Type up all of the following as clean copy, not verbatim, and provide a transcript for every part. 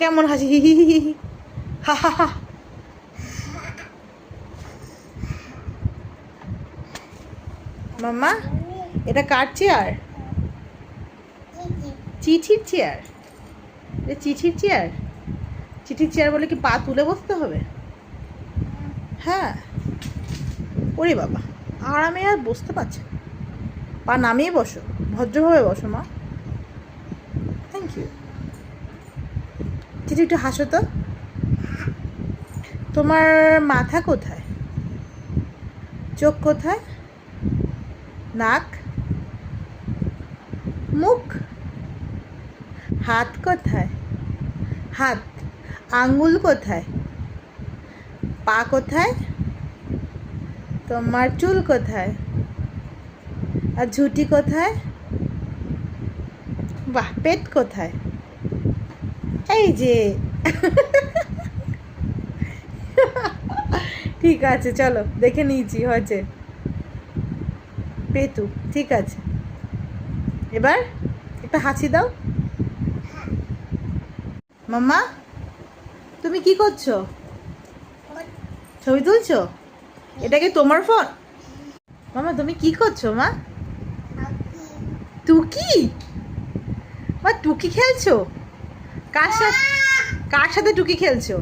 কেমন হাসি, হি হি হি হি, হা হা হা। মাম্মা এটা কার চেয়ার? চিঠির চেয়ার। এটা চিঠির চেয়ার। চিঠির চেয়ার বলে কি পা তুলে বসতে হবে? হ্যাঁ। ওরে বাবা, আরামে আর বসতে পারছে না। পা নামিয়ে বসো, ভদ্রভাবে বসো মা। Thank you. চিঠি একটু হাসো তো। তোমার মাথা কোথায়? চোখ কোথায়? নাক, মুখ, হাত কোথায়? হাত, আঙ্গুল কোথায়? পা কোথায়? তোমার চুল কোথায়? আর ঝুঁটি কোথায়? বাহ, পেট কোথায়? এই যে। ঠিক আছে, চলো দেখে নিয়েছি, হয়েছে। পেটু ঠিক আছে। এবার একটা হাসি দাও। মাম্মা তুমি কি করছো? ছবি তুলছো? এটা কি তোমার ফোন? মামা তুমি কি করছো মা? টুকি? মা টুকি খেলছো? কার সাথে টুকি খেলছো?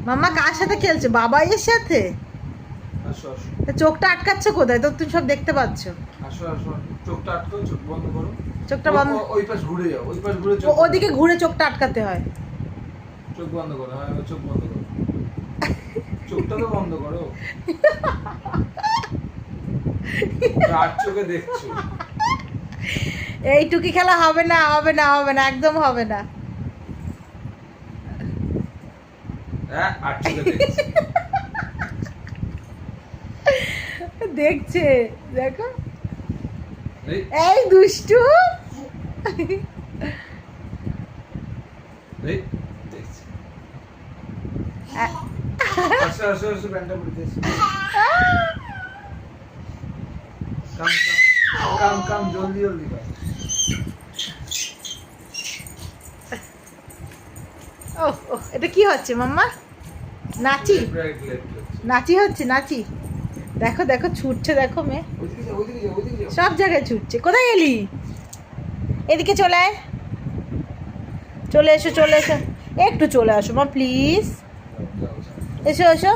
মাম্মা কার সাথে খেলছো? বাবাইয়ের সাথে? চোখটা আটকাচ্ছ কোথায়? তো তুমি সব দেখতে পাচ্ছ। চোখটা আটকাও, চোখ বন্ধ করো। চোখটা বন্ধ। ওই পাশ ঘুরে যাও, ওই পাশ ঘুরে ওদিকে ঘুরে চোখটা আটকাতে হয়। চোখ বন্ধ করো। হ্যাঁ, চোখ বন্ধ করো। চোখটা তো বন্ধ করো। আর চোখে দেখছো। এই টুকি খেলা হবে না, হবে না, হবে না, একদম হবে না। হ্যাঁ, আর চোখে দেখছো। দেখছে, দেখো। এই দুষ্টু। এই দেখছি। আসো আসো আসো, ব্যান্ডটা পড়তেছে। কাম কাম জলদি জলদি কর। এটা কি হচ্ছে মাম্মা? নাচি? নাচি হচ্ছে, নাচি। দেখো দেখো ছুটছে, দেখো মেয়ে সব জায়গায় ছুটছে। কোথায় গেলি? এদিকে চলে আয়, চলে এসো, চলে এসো, একটু চলে আসো মা প্লিজ। এসো এসো।